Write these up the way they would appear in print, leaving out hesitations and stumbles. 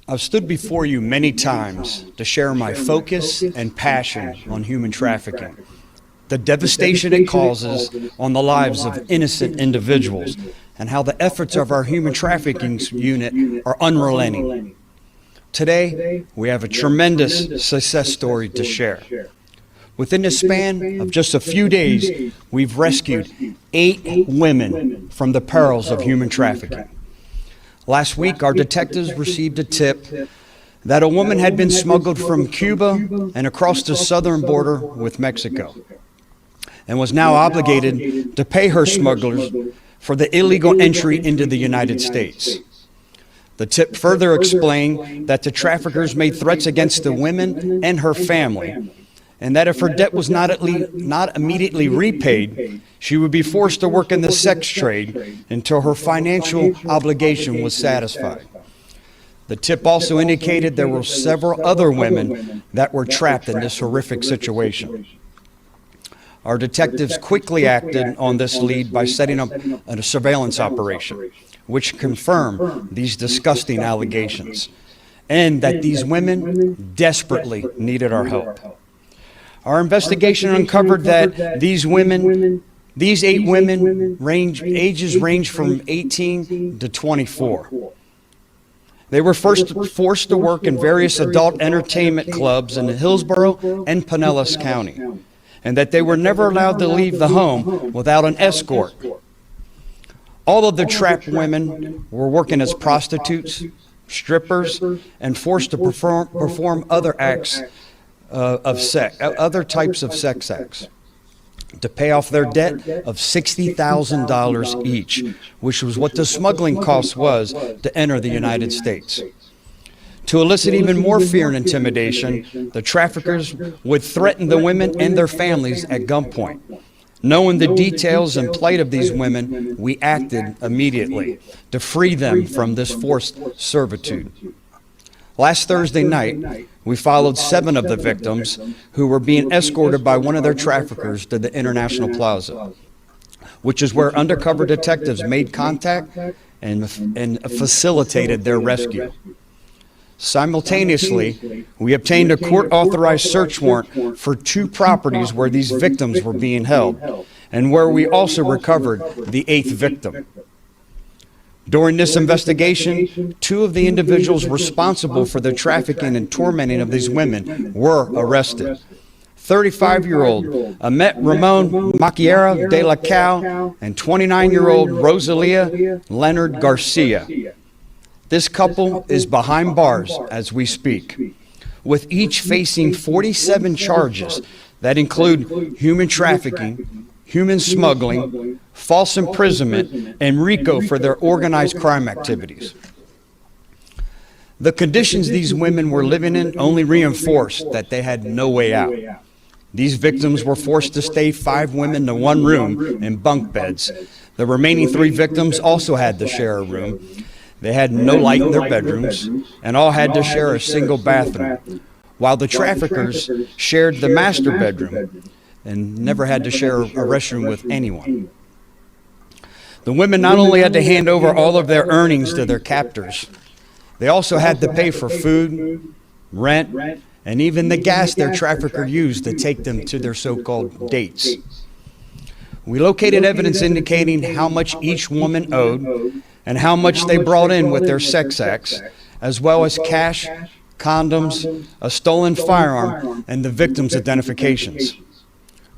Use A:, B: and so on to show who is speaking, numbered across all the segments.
A: I've stood before you many times to share my focus and passion on human trafficking, the devastation it causes on the lives of innocent individuals, and how the efforts of our human trafficking unit are unrelenting. Today, we have a tremendous success story to share. Within the span of just a few days, we've rescued 8 women from the perils of human trafficking. Last week, our detectives received a tip that a woman had been smuggled from Cuba and across the southern border with Mexico, and was now obligated to pay her smugglers for the illegal entry into the United States. The tip further explained that the traffickers made threats against the woman and her family, and that if her debt was not immediately repaid, she would be forced to work in the sex trade until her financial obligation was satisfied. The tip also indicated there were several other women that were trapped in this horrific situation. Our detectives quickly acted on this lead by setting up a surveillance operation, which confirmed these disgusting allegations, and that these women desperately needed our help. Our investigation uncovered that these 8 women ages range from 18 to 24. They were first forced to work in various adult entertainment clubs in Hillsborough and Pinellas County, and that they were never allowed to leave the home without an escort. All of the trapped women were working as prostitutes, strippers, and forced to perform other acts other types of sex acts to pay off their debt of $60,000 each, which was what the smuggling cost was to enter the United States. To elicit even more fear and intimidation, the traffickers would threaten the women and their families at gunpoint. Knowing the details and plight of these women, we acted immediately to free them from this forced servitude. Last Thursday night, we followed 7 of the victims who were being escorted by one of their traffickers to the International Plaza, which is where undercover detectives made contact and facilitated their rescue. Simultaneously, we obtained a court-authorized search warrant for 2 properties where these victims were being held, and where we also recovered the 8th victim. During this investigation, 2 of the individuals responsible for the trafficking and tormenting of these women were arrested. 35-year-old Amet Ramon Maquiera de la Cal and 29-year-old Rosalia Leonard Garcia. This couple is behind bars as we speak, with each facing 47 charges that include human trafficking, human smuggling, false imprisonment, and RICO for their organized crime activities. The conditions these women were living in only reinforced that they had no way out. These victims were forced to stay 5 women to 1 room in bunk beds. The remaining 3 victims also had to share a room. They had no light in their bedrooms and all had to share a single bathroom, while the traffickers shared the master bedroom and never had to share a restroom with anyone. The women not only had to hand over all of their earnings to their captors, they also had to pay for food, rent, and even the gas their trafficker used to take them to their so-called dates. We located evidence indicating how much each woman owed and how much they brought in with their sex acts, as well as cash, condoms, a stolen firearm, and the victims' identifications.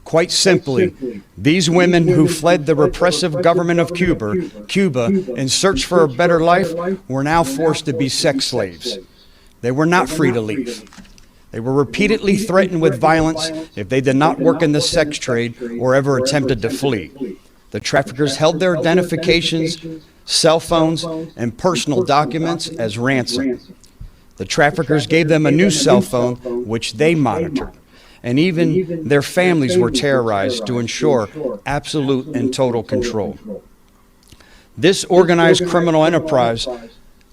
A: Quite simply, these women who fled the repressive government of Cuba in search for a better life were now forced to be sex slaves. They were not free to leave. They were repeatedly threatened with violence if they did not work in the sex trade or ever attempted to flee. The traffickers held their identifications, cell phones, and personal documents as ransom. The traffickers gave them a new cell phone, which they monitored, and even their families were terrorized to ensure absolute and total control. This organized criminal enterprise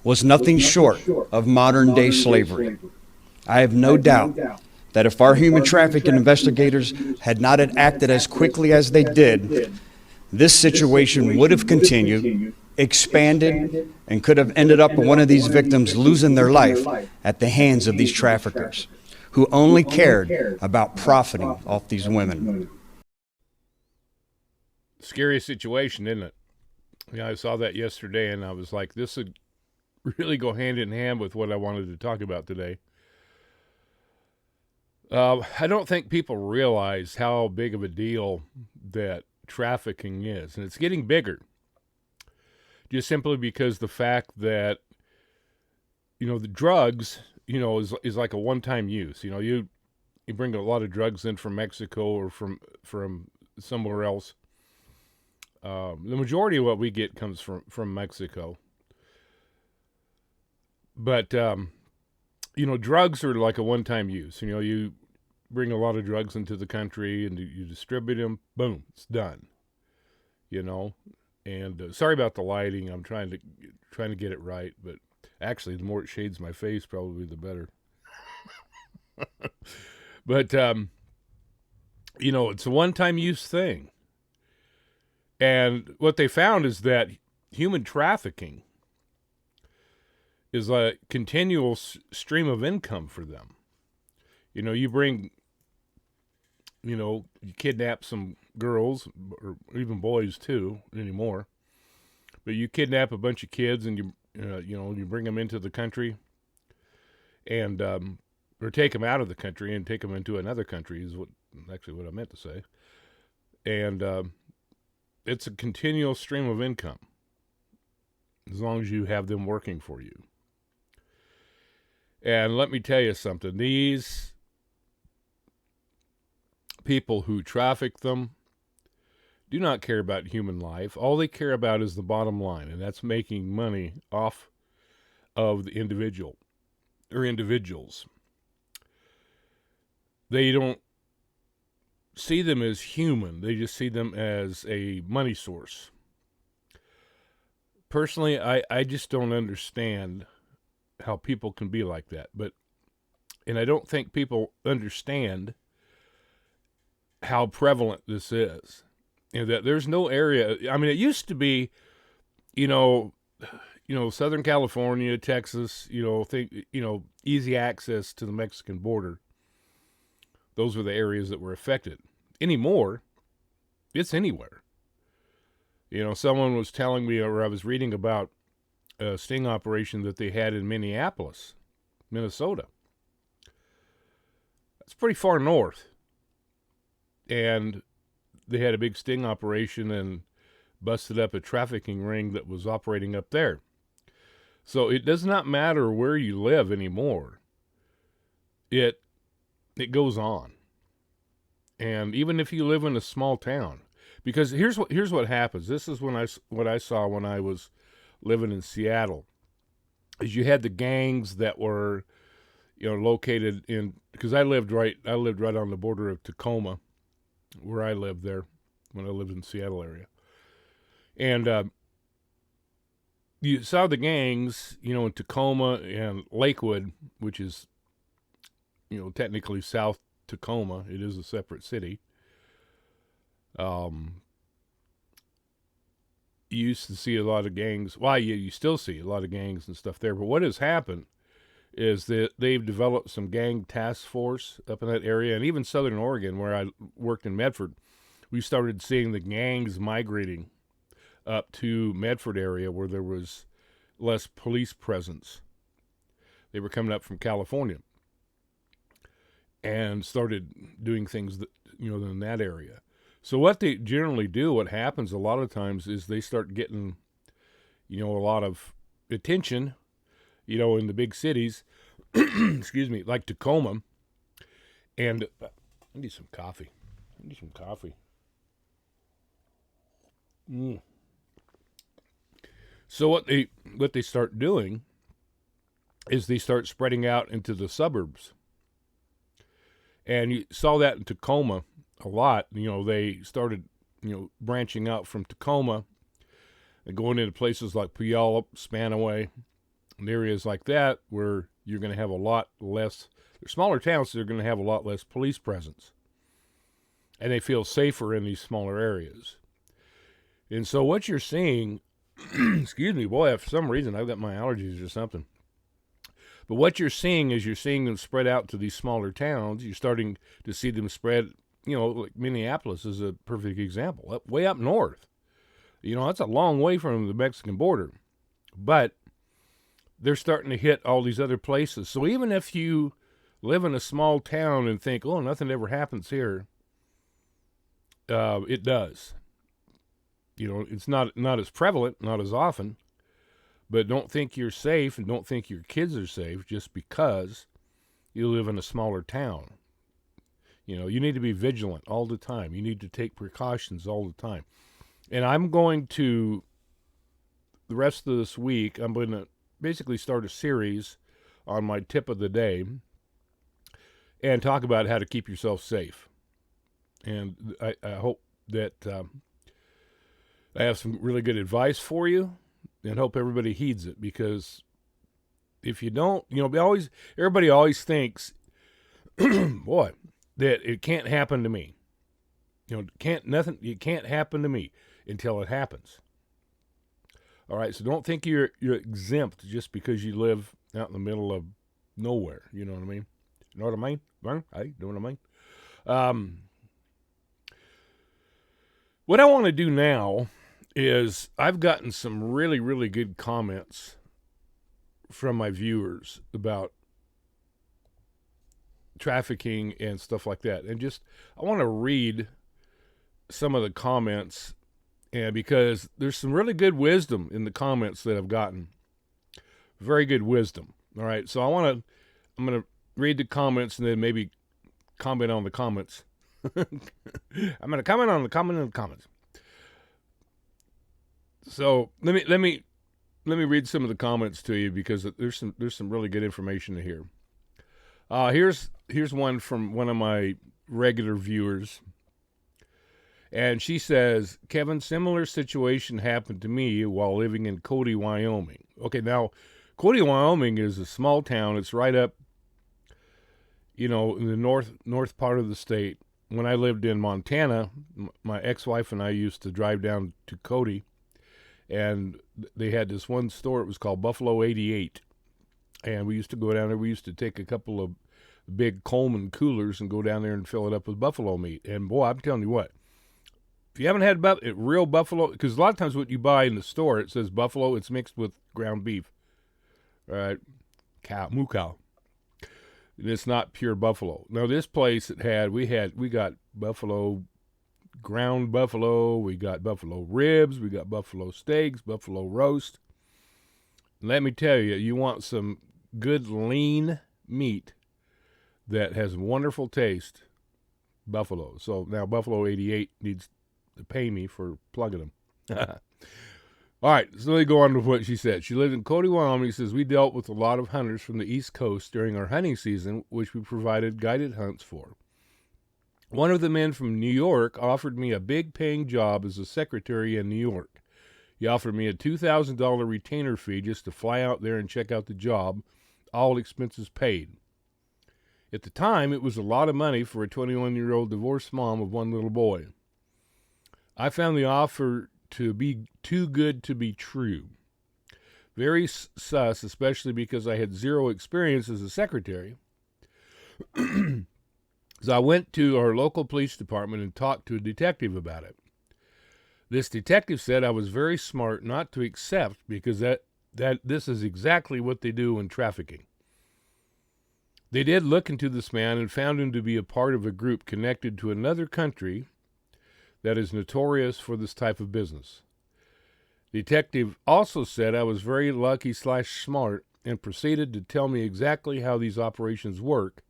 A: was nothing short of modern-day slavery. I have no doubt that if our human trafficking investigators had not acted as quickly as they did, this situation would have continued expanded, and could have ended up with one of these victims losing their life at the hands of these traffickers who only cared about profiting off these women.
B: Scary situation, isn't it? Yeah, I saw that yesterday, and I was like, this would really go hand in hand with what I wanted to talk about today. I don't think people realize how big of a deal that trafficking is, and it's getting bigger. Just simply because the fact that, the drugs, is like a one-time use. You bring a lot of drugs in from Mexico or from somewhere else. The majority of what we get comes from Mexico. But, drugs are like a one-time use. You bring a lot of drugs into the country and you distribute them, boom, it's done. And sorry about the lighting. I'm trying to get it right, but actually, the more it shades my face, probably the better. But it's a one-time use thing. And what they found is that human trafficking is a continual stream of income for them. You bring, you kidnap some girls, or even boys too anymore. But you kidnap a bunch of kids and you bring them into the country, and or take them out of the country and take them into another country is what I meant to say. And it's a continual stream of income as long as you have them working for you. And let me tell you something. These people who traffic them do not care about human life. All they care about is the bottom line, and that's making money off of the individual or individuals. They don't see them as human. They just see them as a money source. Personally, I just don't understand how people can be like that. And I don't think people understand how prevalent this is. That there's no area. I mean, it used to be, Southern California, Texas, easy access to the Mexican border. Those were the areas that were affected. Anymore, it's anywhere. Someone was telling me, or I was reading about a sting operation that they had in Minneapolis, Minnesota. That's pretty far north. And they had a big sting operation and busted up a trafficking ring that was operating up there. So it does not matter where you live anymore. It goes on. And even if you live in a small town, because here's what happens. This is what I saw when I was living in Seattle. Is you had the gangs that were, located in, because I lived right on the border of Tacoma, where I lived there when I lived in the Seattle area. And you saw the gangs, in Tacoma and Lakewood, which is, technically South Tacoma. It is a separate city. You used to see a lot of gangs. Well, you still see a lot of gangs and stuff there. But what has happened is that they've developed some gang task force up in that area. And even Southern Oregon, where I worked in Medford, we started seeing the gangs migrating up to Medford area where there was less police presence. They were coming up from California and started doing things that, in that area. So what they generally do, what happens a lot of times is they start getting, a lot of attention, in the big cities, excuse me, like Tacoma. And I need some coffee. So what they start doing is they start spreading out into the suburbs. And you saw that in Tacoma a lot. They started, branching out from Tacoma and going into places like Puyallup, Spanaway, and areas like that where you're going to have a lot less. They're smaller towns, so they're going to have a lot less police presence. And they feel safer in these smaller areas. And so what you're seeing Excuse me, boy, for some reason I've got my allergies or something. But what you're seeing is you're seeing them spread out to these smaller towns. You're starting to see them spread, like Minneapolis is a perfect example, way up north. That's a long way from the Mexican border. But they're starting to hit all these other places. So even if you live in a small town and think, oh, nothing ever happens here, it does. It's not as prevalent, not as often, but don't think you're safe and don't think your kids are safe just because you live in a smaller town. You need to be vigilant all the time. You need to take precautions all the time. And I'm going to, the rest of this week, I'm going to basically start a series on my tip of the day and talk about how to keep yourself safe. And I hope that I have some really good advice for you, and hope everybody heeds it, because if you don't, everybody always thinks, boy, that it can't happen to me. It can't happen to me until it happens. All right, so don't think you're exempt just because you live out in the middle of nowhere. You know what I mean? You know what I mean? Hey, know what I mean? What I want to do now is I've gotten some really, really good comments from my viewers about trafficking and stuff like that. And I want to read some of the comments, and because there's some really good wisdom in the comments that I've gotten. Very good wisdom. All right, so I'm going to read the comments and then maybe comment on the comments. I'm going to comment on the comments. So let me read some of the comments to you, because there's some really good information to hear. Here's one from one of my regular viewers, and she says, Kevin, similar situation happened to me while living in Cody, Wyoming. Okay, now Cody, Wyoming is a small town. It's right up, in the north part of the state. When I lived in Montana, my ex-wife and I used to drive down to Cody, and they had this one store. It was called Buffalo 88. And we used to go down there. We used to take a couple of big Coleman coolers and go down there and fill it up with buffalo meat. And boy, I'm telling you what, if you haven't had real buffalo, because a lot of times what you buy in the store, it says buffalo, it's mixed with ground beef. Right? Moo cow. And it's not pure buffalo. Now this place we got buffalo, ground buffalo, we got buffalo ribs, we got buffalo steaks, buffalo roast. And let me tell you, you want some good lean meat that has wonderful taste, buffalo. So now Buffalo 88 needs to pay me for plugging them. All right, so let me go on with what she said. She lived in Cody, Wyoming. She says, we dealt with a lot of hunters from the East Coast during our hunting season, which we provided guided hunts for. One of the men from New York offered me a big paying job as a secretary in New York. He offered me a $2,000 retainer fee just to fly out there and check out the job, all expenses paid. At the time, it was a lot of money for a 21-year-old divorced mom of one little boy. I found the offer to be too good to be true. Very sus, especially because I had zero experience as a secretary. So I went to our local police department and talked to a detective about it. This detective said I was very smart not to accept, because that this is exactly what they do in trafficking. They did look into this man and found him to be a part of a group connected to another country that is notorious for this type of business. Detective also said I was very lucky / smart, and proceeded to tell me exactly how these operations work,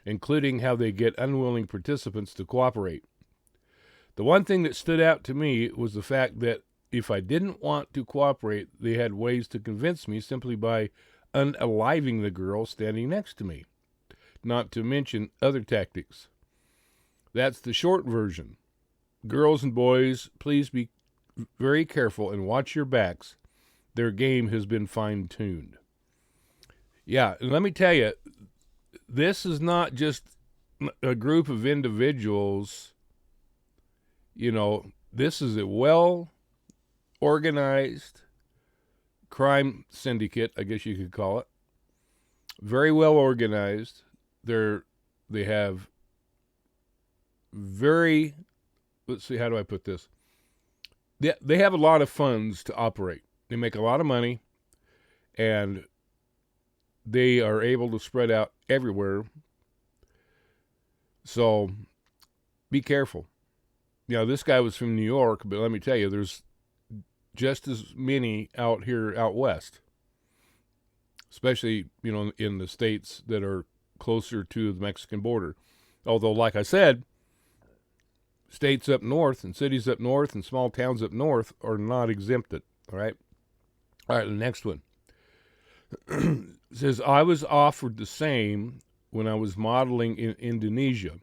B: including how they get unwilling participants to cooperate. The one thing that stood out to me was the fact that if I didn't want to cooperate, they had ways to convince me simply by unaliving the girl standing next to me, not to mention other tactics. That's the short version. Girls and boys, please be very careful and watch your backs. Their game has been fine-tuned. Yeah, and let me tell you, this is not just a group of individuals. This is a organized crime syndicate, I guess you could call it. Very well organized. They have very, let's see, how do I put this? They have a lot of funds to operate. They make a lot of money, and they are able to spread out everywhere. So be careful. This guy was from New York, but let me tell you, there's just as many out here out west, especially, in the states that are closer to the Mexican border. Although, like I said, states up north and cities up north and small towns up north are not exempted. All right. The next one says, I was offered the same when I was modeling in Indonesia.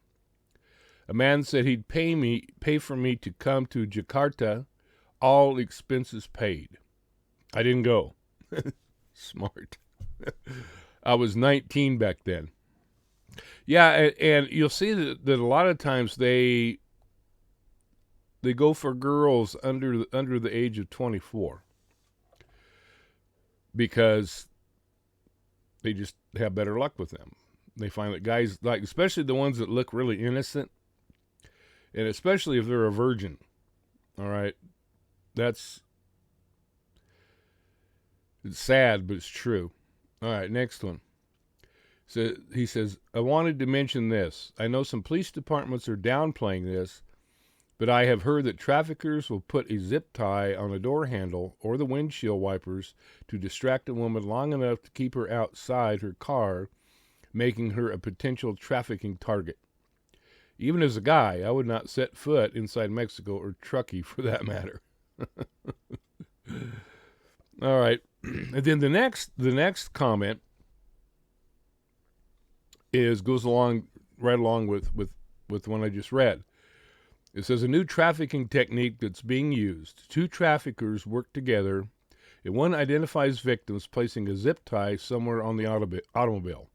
B: A man said he'd pay for me to come to Jakarta, all expenses paid. I didn't go. Smart. I was 19 back then. Yeah, and you'll see that a lot of times they go for girls under the age of 24 because they just have better luck with them. They find that guys, like, especially the ones that look really innocent, and especially if they're a virgin, all right, it's sad, but it's true. All right, next one. So he says, I wanted to mention this. I know some police departments are downplaying this, but I have heard that traffickers will put a zip tie on a door handle or the windshield wipers to distract a woman long enough to keep her outside her car, making her a potential trafficking target. Even as a guy, I would not set foot inside Mexico or Truckee for that matter. All right. And then the next comment goes right along with the one I just read. It says, a new trafficking technique that's being used. Two traffickers work together, and one identifies victims placing a zip tie somewhere on the automobile.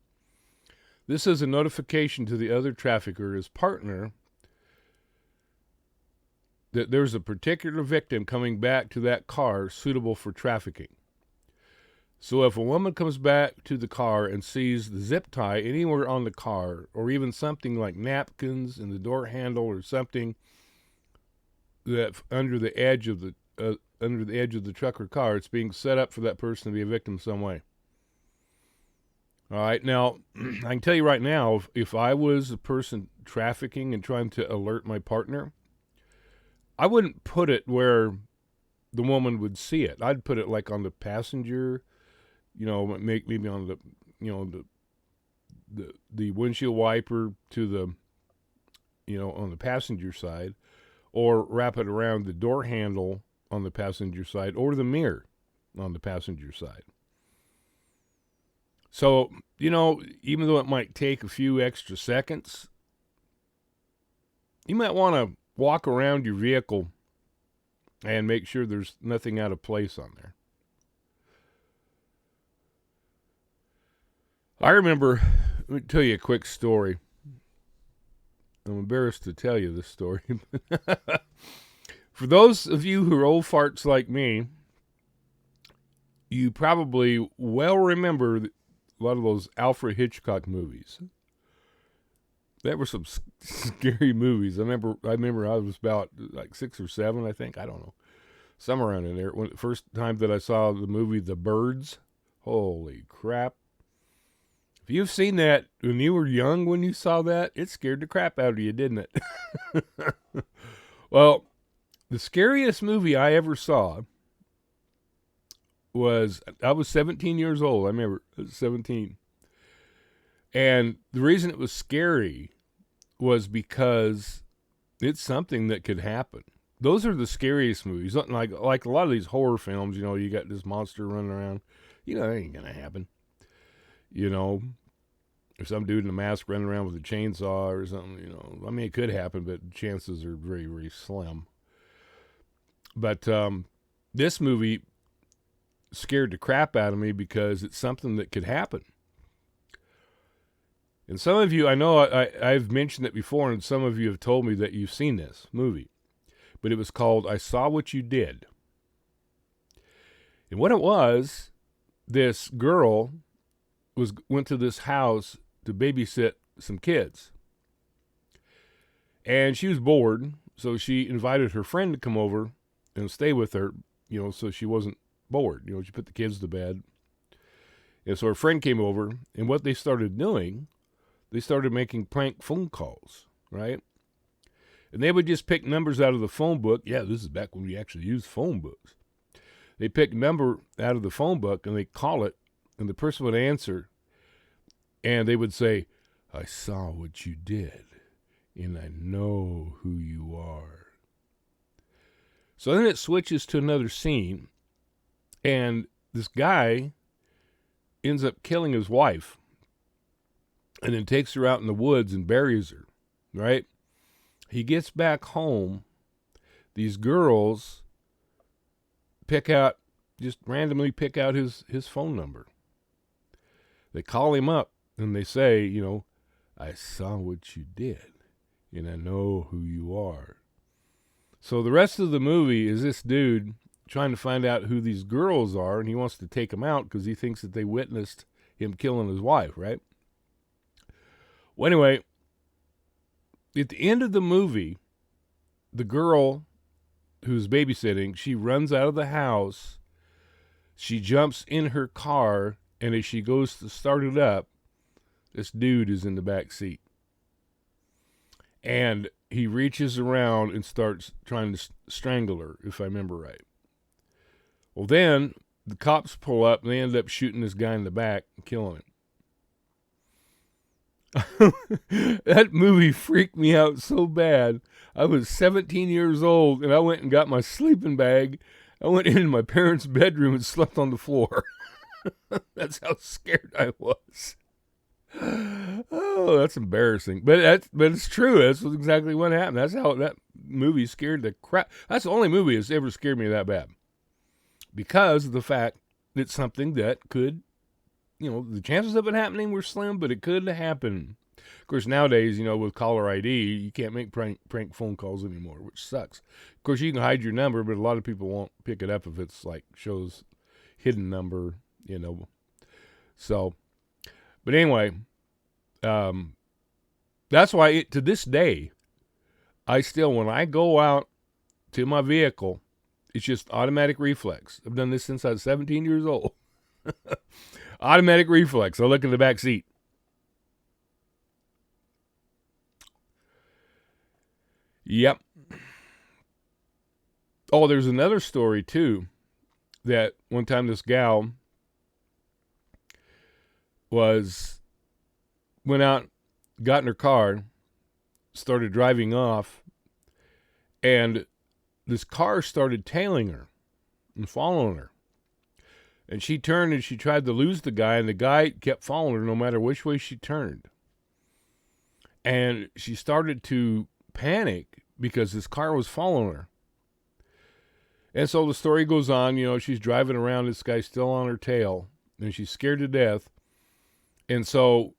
B: This is a notification to the other trafficker, his partner, that there's a particular victim coming back to that car suitable for trafficking. So if a woman comes back to the car and sees the zip tie anywhere on the car, or even something like napkins in the door handle or something that under the edge of the truck or car, it's being set up for that person to be a victim some way. All right, now, I can tell you right now, if I was a person trafficking and trying to alert my partner, I wouldn't put it where the woman would see it. I'd put it like on the passenger, maybe on the windshield wiper to the, on the passenger side, or wrap it around the door handle on the passenger side, or the mirror on the passenger side. So, even though it might take a few extra seconds, you might want to walk around your vehicle and make sure there's nothing out of place on there. I remember, let me tell you a quick story. I'm embarrassed to tell you this story. For those of you who are old farts like me, you probably well remember a lot of those Alfred Hitchcock movies. That were some scary movies. I remember I was about like 6 or 7, I think. I don't know. Somewhere around in there. When the first time that I saw the movie The Birds, holy crap. If you've seen that when you were young when you saw that, it scared the crap out of you, didn't it? Well, the scariest movie I ever saw I was 17 years old. I remember I was 17. And the reason it was scary was because it's something that could happen. Those are the scariest movies. Like a lot of these horror films, you got this monster running around. That ain't going to happen. Or some dude in a mask running around with a chainsaw or something, I mean, it could happen, but chances are very, very slim. But this movie scared the crap out of me because it's something that could happen. And some of you, I know I've mentioned it before, and some of you have told me that you've seen this movie. But it was called I Saw What You Did. And what it was, this girl went to this house to babysit some kids. And she was bored, so she invited her friend to come over and stay with her, so she wasn't bored. She put the kids to bed. And so her friend came over, and what they started doing, they started making prank phone calls, right? And they would just pick numbers out of the phone book. Yeah, this is back when we actually used phone books. They pick a number out of the phone book, and they call it, and the person would answer, and they would say, I saw what you did, and I know who you are. So then it switches to another scene, and this guy ends up killing his wife and then takes her out in the woods and buries her, right? He gets back home. These girls just randomly pick out his phone number. They call him up and they say, I saw what you did and I know who you are. So the rest of the movie is this dude trying to find out who these girls are, and he wants to take them out because he thinks that they witnessed him killing his wife, right? Well, anyway, at the end of the movie, the girl who's babysitting, she runs out of the house, she jumps in her car, and as she goes to start it up, this dude is in the back seat. And he reaches around and starts trying to strangle her, if I remember right. Well, then the cops pull up and they end up shooting this guy in the back and killing him. That movie freaked me out so bad. I was 17 years old and I went and got my sleeping bag. I went into my parents' bedroom and slept on the floor. That's how scared I was. Oh, that's embarrassing. But it's true. That's exactly what happened. That's how that movie scared the crap. That's the only movie that's ever scared me that bad. Because of the fact that it's something that could, the chances of it happening were slim, but it could happen. Of course, nowadays, with caller ID, you can't make prank phone calls anymore, which sucks. Of course, you can hide your number, but a lot of people won't pick it up if it's shows hidden number, So, but anyway, that's why to this day, I still, when I go out to my vehicle, it's just automatic reflex. I've done this since I was 17 years old. Automatic reflex. I look in the back seat. Yep. Oh, there's another story, too, that one time this gal went out, got in her car, started driving off, and this car started tailing her and following her. And she turned and she tried to lose the guy, and the guy kept following her no matter which way she turned. And she started to panic because this car was following her. And so the story goes on, she's driving around, this guy's still on her tail, and she's scared to death. And so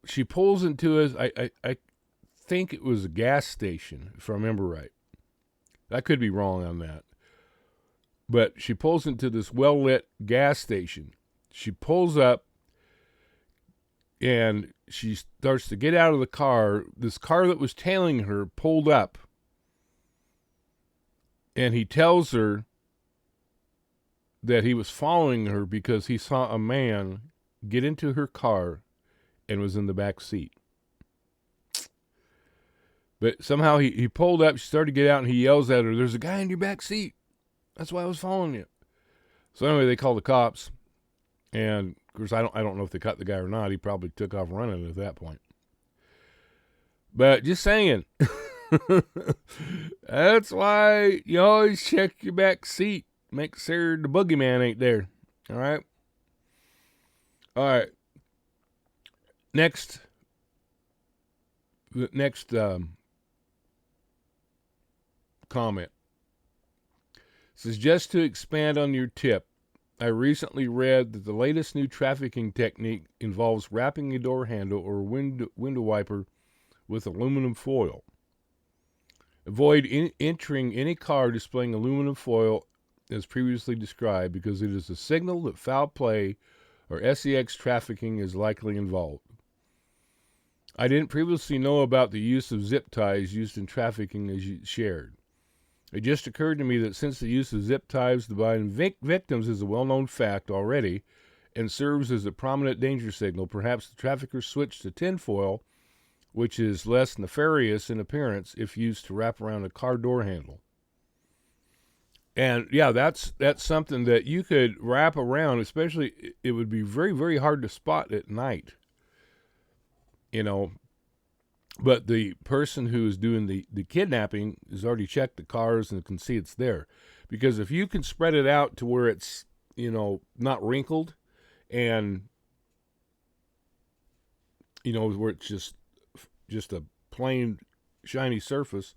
B: she pulls into I think it was a gas station, if I remember right. I could be wrong on that. But she pulls into this well-lit gas station. She pulls up, and she starts to get out of the car. This car that was tailing her pulled up. And he tells her that he was following her because he saw a man get into her car and was in the back seat. But somehow he pulled up, she started to get out, and he yells at her, "There's a guy in your back seat. That's why I was following you." So anyway, they call the cops, and of course I don't know if they caught the guy or not. He probably took off running at that point. But just saying, that's why you always check your back seat. Make sure the boogeyman ain't there. All right. Next comment. It says, just to expand on your tip, I recently read that the latest new trafficking technique involves wrapping a door handle or window wiper with aluminum foil. Avoid entering any car displaying aluminum foil as previously described because it is a signal that foul play or sex trafficking is likely involved. I didn't previously know about the use of zip ties used in trafficking as you shared. It just occurred to me that since the use of zip ties to bind victims is a well-known fact already and serves as a prominent danger signal, perhaps the traffickers switched to tinfoil, which is less nefarious in appearance if used to wrap around a car door handle. And yeah, that's something that you could wrap around, especially it would be very, very hard to spot at night. You know, but the person who is doing the kidnapping has already checked the cars and can see it's there. Because if you can spread it out to where it's, not wrinkled and, where it's just a plain shiny surface,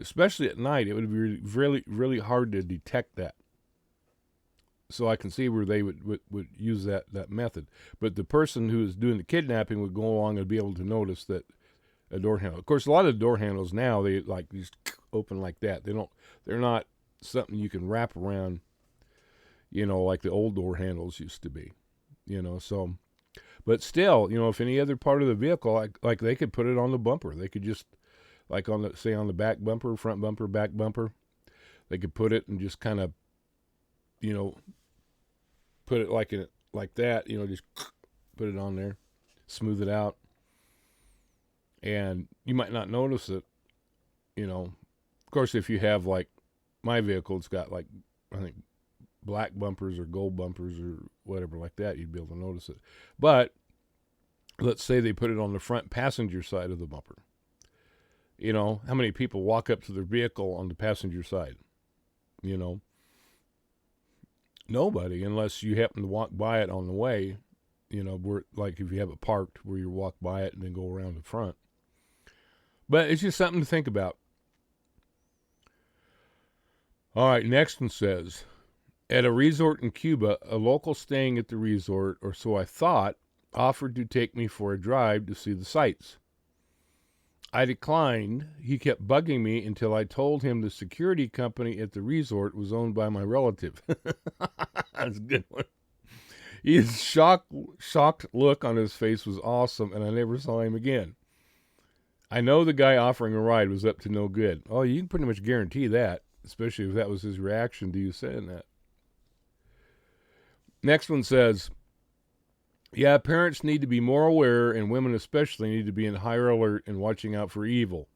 B: especially at night, it would be really, really hard to detect that. So I can see where they would use that method. But the person who is doing the kidnapping would go along and be able to notice that a door handle. Of course, a lot of door handles now, they like just open like that. They're not something you can wrap around, like the old door handles used to be, so. But still, if any other part of the vehicle, like they could put it on the bumper. They could just, like on the back bumper, front bumper, back bumper, they could put it and just kind of, put it like that, just put it on there, smooth it out. And you might not notice it, Of course, if you have, like, my vehicle, it's got, like, I think, black bumpers or gold bumpers or whatever like that, you'd be able to notice it. But let's say they put it on the front passenger side of the bumper. How many people walk up to their vehicle on the passenger side? Nobody, unless you happen to walk by it on the way, where, like if you have it parked where you walk by it and then go around the front. But it's just something to think about. All right, next one says, at a resort in Cuba, a local staying at the resort, or so I thought, offered to take me for a drive to see the sights. I declined. He kept bugging me until I told him the security company at the resort was owned by my relative. That's a good one. His shocked look on his face was awesome, and I never saw him again. I know the guy offering a ride was up to no good. Oh, you can pretty much guarantee that, especially if that was his reaction to you saying that. Next one says, yeah, parents need to be more aware, and women especially need to be in higher alert and watching out for evil.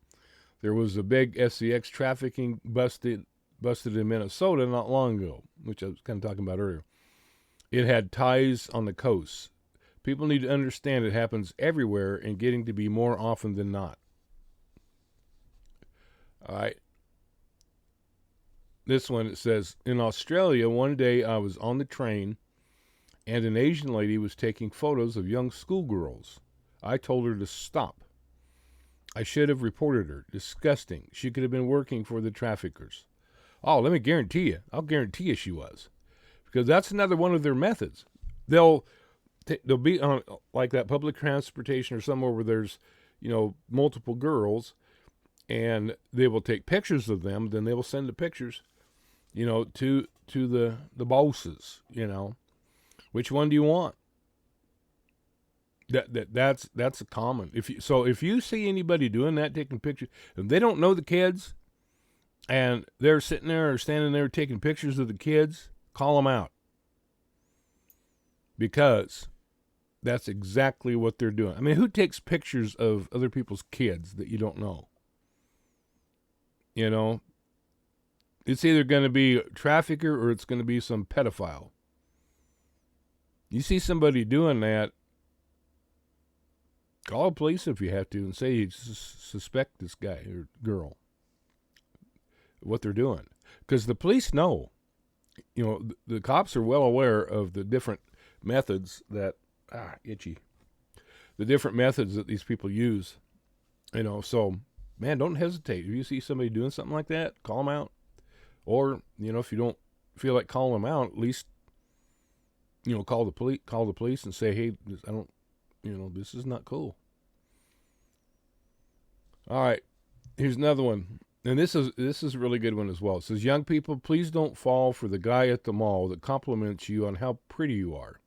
B: There was a big sex trafficking busted in Minnesota not long ago, which I was kind of talking about earlier. It had ties on the coast. People need to understand it happens everywhere and getting to be more often than not. All right. This one, it says, in Australia, one day I was on the train and an Asian lady was taking photos of young schoolgirls. I told her to stop. I should have reported her. Disgusting. She could have been working for the traffickers. Oh, let me guarantee you. I'll guarantee you she was. Because that's another one of their methods. They'll be on like that public transportation or somewhere where there's, multiple girls, and they will take pictures of them. Then they will send the pictures, to the bosses. Which one do you want? That's a common. If you see anybody doing that, taking pictures, if they don't know the kids, and they're sitting there or standing there taking pictures of the kids, call them out. Because that's exactly what they're doing. I mean, who takes pictures of other people's kids that you don't know? It's either going to be a trafficker or it's going to be some pedophile. You see somebody doing that, call the police if you have to and say you suspect this guy or girl, what they're doing. Because the police know. The cops are well aware of the different methods that, itchy. The different methods that these people use. So, man, don't hesitate. If you see somebody doing something like that, call them out. Or, if you don't feel like calling them out, at least, call the police and say, hey, this is not cool. All right, here's another one. And this is a really good one as well. It says, young people, please don't fall for the guy at the mall that compliments you on how pretty you are.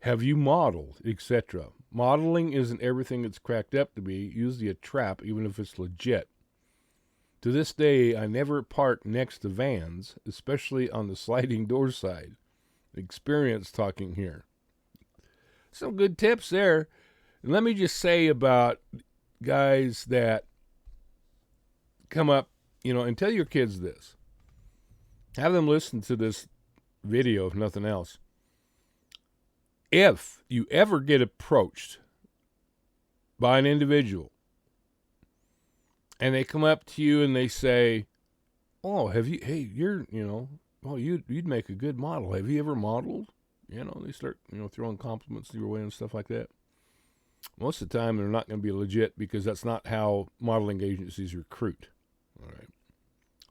B: Have you modeled, etc.? Modeling isn't everything it's cracked up to be, usually a trap, even if it's legit. To this day, I never park next to vans, especially on the sliding door side. Experience talking here. Some good tips there. And let me just say about guys that come up, and tell your kids this. Have them listen to this video, if nothing else. If you ever get approached by an individual and they come up to you and they say, "Oh, you'd make a good model. Have you ever modeled?" They start, throwing compliments your way and stuff like that. Most of the time, they're not going to be legit because that's not how modeling agencies recruit. All right.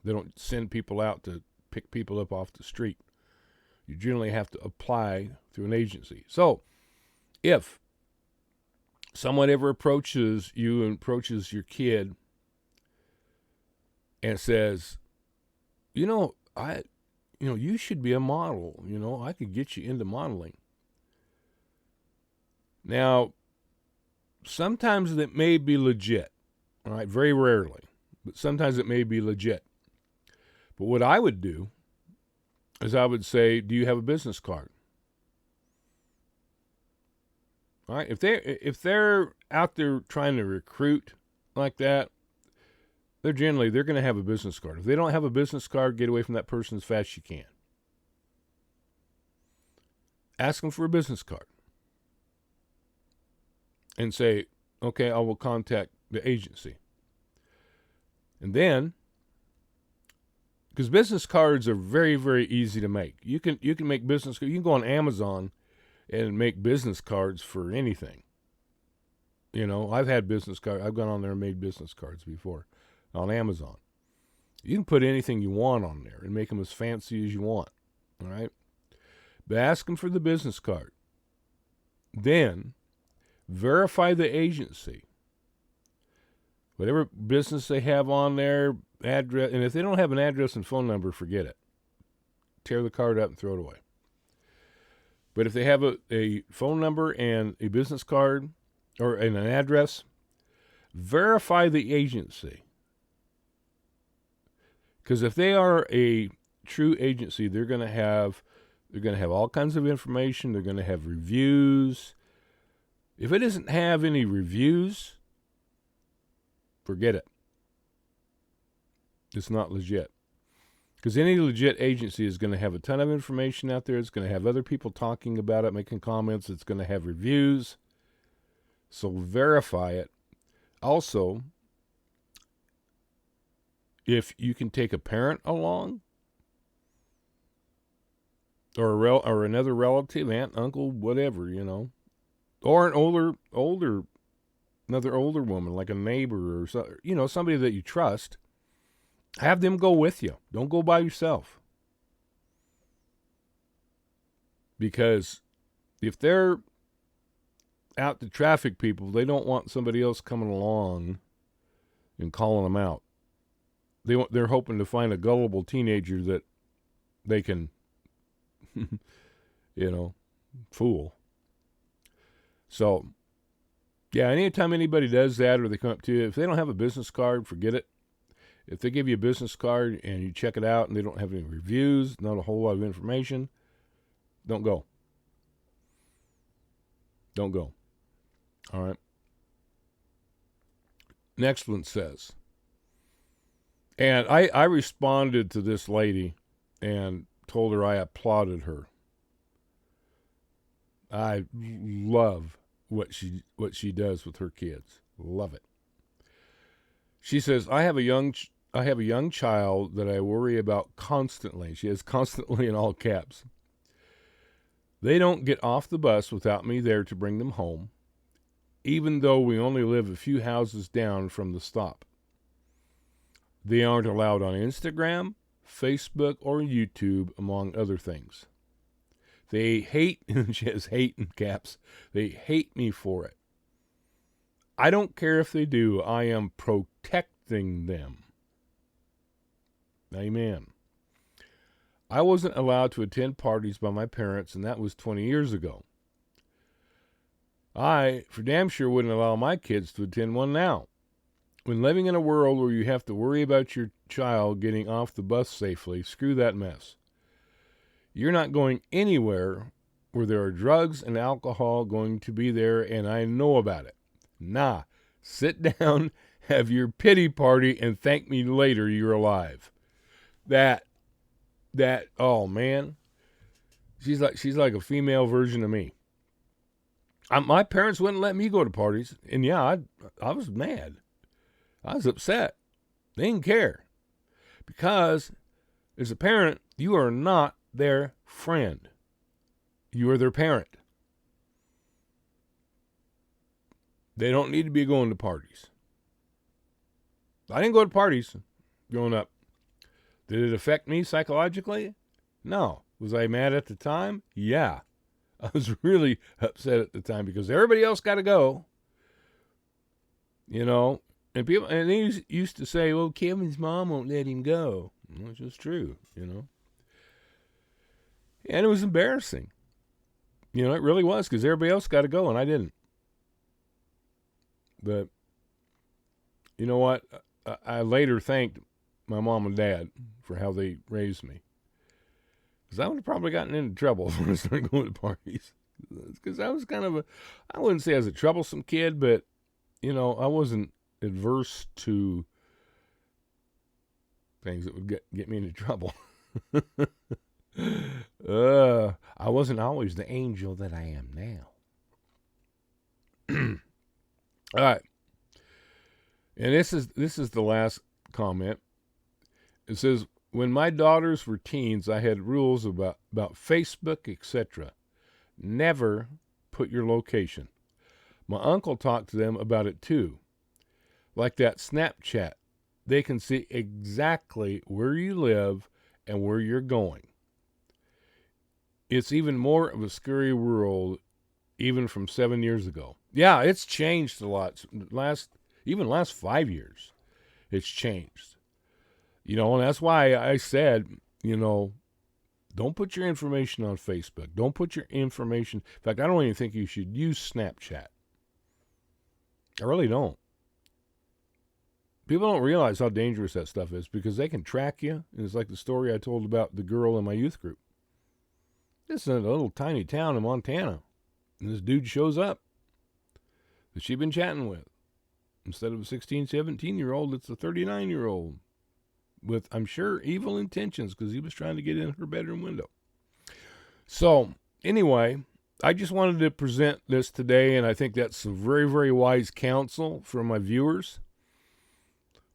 B: They don't send people out to pick people up off the street. You generally have to apply through an agency. So, if someone ever approaches you and approaches your kid and says, you should be a model. I could get you into modeling. Now, sometimes it may be legit. All right, very rarely, but sometimes it may be legit. But what I would do is I would say, do you have a business card? All right, if they're out there trying to recruit like that, they're going to have a business card. If they don't have a business card, get away from that person as fast as you can. Ask them for a business card and say, okay, I will contact the agency. And then, because business cards are very, very easy to make. You can make business cards. You can go on Amazon and make business cards for anything. I've had business cards. I've gone on there and made business cards before on Amazon. You can put anything you want on there and make them as fancy as you want. All right? But ask them for the business card. Then, verify the agency. Whatever business they have on there, address, and if they don't have an address and phone number, forget it. Tear the card up and throw it away. But if they have a phone number and a business card or an address, verify the agency. Because if they are a true agency, they're going to have all kinds of information. They're going to have reviews. If it doesn't have any reviews, forget it. It's not legit. Because any legit agency is going to have a ton of information out there. It's going to have other people talking about it, making comments. It's going to have reviews. So verify it. Also, if you can take a parent along, or another relative, aunt, uncle, whatever, or an another older woman, like a neighbor or somebody that you trust, have them go with you. Don't go by yourself. Because if they're out to traffic people, they don't want somebody else coming along and calling them out. They're hoping to find a gullible teenager that they can, fool. So, yeah, anytime anybody does that or they come up to you, if they don't have a business card, forget it. If they give you a business card and you check it out and they don't have any reviews, not a whole lot of information, don't go. Don't go. All right. Next one says, and I responded to this lady and told her I applauded her. I love what she does with her kids. Love it. She says, I have a young child that I worry about constantly. She has constantly in all caps. They don't get off the bus without me there to bring them home, even though we only live a few houses down from the stop. They aren't allowed on Instagram, Facebook, or YouTube, among other things. They hate, she has hate in caps, they hate me for it. I don't care if they do. I am protecting them. Amen. I wasn't allowed to attend parties by my parents, and that was 20 years ago. I, for damn sure, wouldn't allow my kids to attend one now. When living in a world where you have to worry about your child getting off the bus safely, screw that mess. You're not going anywhere where there are drugs and alcohol going to be there, and I know about it. Nah, sit down, have your pity party, and thank me later you're alive. Oh man, she's like a female version of me. My parents wouldn't let me go to parties, and yeah, I was mad. I was upset. They didn't care. Because as a parent, you are not their friend. You are their parent. They don't need to be going to parties. I didn't go to parties growing up. Did it affect me psychologically? No. Was I mad at the time? Yeah. I was really upset at the time because everybody else got to go. You know, and they used to say, well, Kevin's mom won't let him go. Which is true, you know. And it was embarrassing. You know, it really was because everybody else got to go and I didn't. But, you know what? I later thanked my mom and dad for how they raised me. Because I would have probably gotten into trouble when I started going to parties. Because I was kind of I wouldn't say I was a troublesome kid, but, you know, I wasn't adverse to things that would get me into trouble. I wasn't always the angel that I am now. All right. And this is the last comment. It says, when my daughters were teens, I had rules about Facebook, etc. Never put your location. My uncle talked to them about it too. Like that Snapchat. They can see exactly where you live and where you're going. It's even more of a scary world, even from 7 years ago. Yeah, it's changed a lot. Last 5 years, it's changed. You know, and that's why I said, you know, don't put your information on Facebook. Don't put your information. In fact, I don't even think you should use Snapchat. I really don't. People don't realize how dangerous that stuff is because they can track you. And it's like the story I told about the girl in my youth group. This is a little tiny town in Montana. And this dude shows up that she'd been chatting with. Instead of a 16, 17-year-old, it's a 39-year-old. With, I'm sure, evil intentions because he was trying to get in her bedroom window. So, anyway, I just wanted to present this today, and I think that's some very, very wise counsel for my viewers.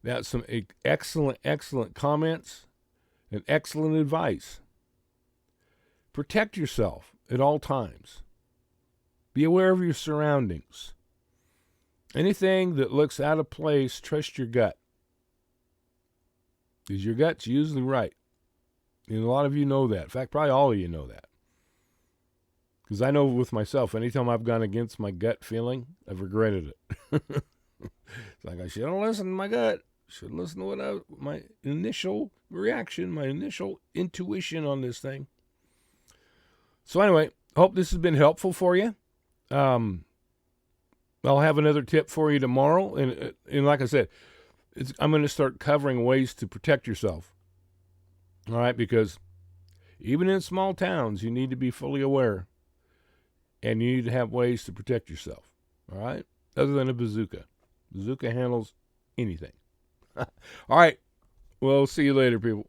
B: That's some excellent, excellent comments and excellent advice. Protect yourself at all times. Be aware of your surroundings. Anything that looks out of place, trust your gut. Because your gut's usually right. And a lot of you know that. In fact, probably all of you know that. Because I know with myself, anytime I've gone against my gut feeling, I've regretted it. It's like I should have listened to my gut. Should have listened to my initial reaction, my initial intuition on this thing. So anyway, hope this has been helpful for you. I'll have another tip for you tomorrow. And like I said, I'm going to start covering ways to protect yourself. All right, because even in small towns, you need to be fully aware. And you need to have ways to protect yourself. All right? Other than a bazooka. Bazooka handles anything. All right. Well, see you later, people.